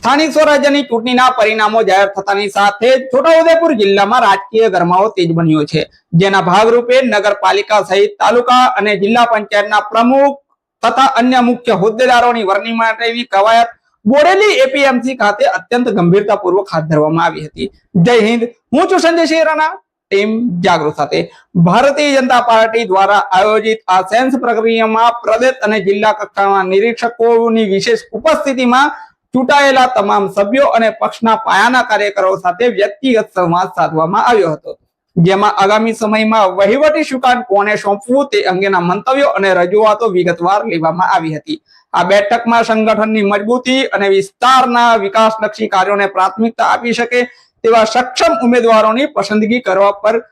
સ્થાનિક સ્વરાજ્યની ચૂંટણીના પરિણામો જાહેર થતાની સાથે છોટાઉદેપુર જિલ્લામાં રાજકીય ગરમાવો તેજ બન્યો છે, જેના ભાગરૂપે નગરપાલિકા સહિત તાલુકા અને જિલ્લા પંચાયતના પ્રમુખ તથા અન્ય મુખ્ય હોદ્દેદારોની વરણી માટેની કવાયત બોડેલી એપીએમસી ખાતે અત્યંત ગંભીરતાપૂર્વક હાથ ધરવામાં આવી હતી। જય હિન્દ, હું છું સંજય શેરાના, ટીમ જાગૃત સાથે। ભારતીય જનતા પાર્ટી દ્વારા આયોજિત આ સેન્સ પ્રક્રિયામાં પ્રદેશ અને જિલ્લા કક્ષાના નિરીક્ષકોની વિશેષ ઉપસ્થિતિમાં ચૂંટાયેલા તમામ સભ્યો અને પક્ષના પાયાના કાર્યકરો સાથે વ્યક્તિગત સંવાદ સાધવામાં આવ્યો હતો, જેમાં આગામી સમયમાં વહીવટી સુકાન કોને સોંપવું તે અંગેના મંતવ્યો અને રજૂઆતો વિગતવાર લેવામાં આવી હતી। આ બેઠકમાં સંગઠનની મજબૂતી અને વિસ્તારના વિકાસલક્ષી કાર્યોને પ્રાથમિકતા આપી શકે તેવા સક્ષમ ઉમેદવારોની પસંદગી કરવા પર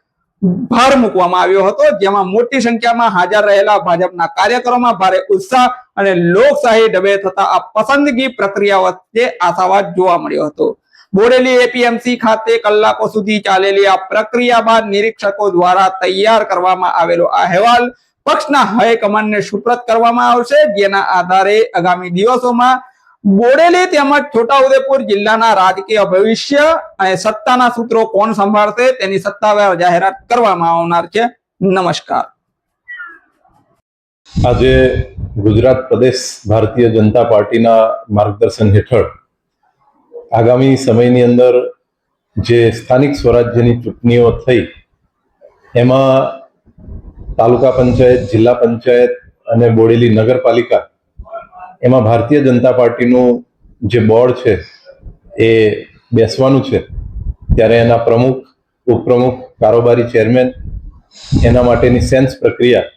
ભાર મૂકવામાં આવ્યો હતો, જેમાં મોટી સંખ્યામાં હાજર રહેલા ભાજપના કાર્યકરોમાં ભારે ઉત્સાહ અને લોકશાહી ઢબે થતા આ પસંદગી પ્રક્રિયા વચ્ચે આશાવાદ જોવા મળ્યો હતો। બોડેલી એપીએમસી ખાતે કલાકો સુધી ચાલેલી આ પ્રક્રિયા બાદ નિરીક્ષકો દ્વારા તૈયાર કરવામાં આવેલો અહેવાલ પક્ષના હાઈકમાન્ડને સુપ્રત કરવામાં આવશે, જેના આધારે આગામી દિવસોમાં બોડેલી તેમજ છોટાઉદેપુર જિલ્લાના રાજકીય ભવિષ્ય અને સત્તાના સૂત્રો કોણ સંભાળશે તેની સત્તાવાર જાહેરાત કરવામાં આવનાર છે। નમસ્કાર। આજે ગુજરાત પ્રદેશ ભારતીય જનતા પાર્ટીના માર્ગદર્શન હેઠળ આગામી સમયની અંદર જે સ્થાનિક સ્વરાજ્યની ચૂંટણીઓ થઈ એમાં તાલુકા પંચાયત, જિલ્લા પંચાયત અને બોડેલી નગરપાલિકા એમાં ભારતીય જનતા પાર્ટીનું જે બોર્ડ છે એ બેસવાનું છે, ત્યારે એના પ્રમુખ, ઉપપ્રમુખ, કારોબારી ચેરમેન એના માટેની સેન્સ પ્રક્રિયા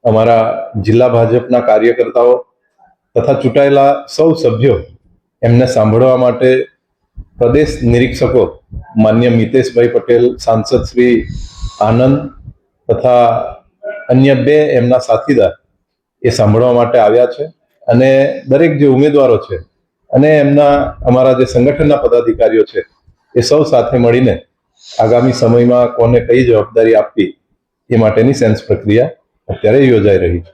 અમારા જિલ્લા ભાજપના કાર્યકર્તાઓ તથા ચૂંટાયેલા સૌ સભ્યો એમને સાંભળવા માટે પ્રદેશ નિરીક્ષકો માન્ય મિતેશભાઈ પટેલ, સાંસદ શ્રી આનંદ તથા અન્ય બે એમના સાથીદાર એ સાંભળવા માટે આવ્યા છે અને દરેક જે ઉમેદવારો છે અને એમના અમારા જે સંગઠનના પદાધિકારીઓ છે એ સૌ સાથે મળીને આગામી સમયમાં કોને કઈ જવાબદારી આપવી એ માટેની સેન્સ પ્રક્રિયા અત્યારે યોજાઈ રહી છે।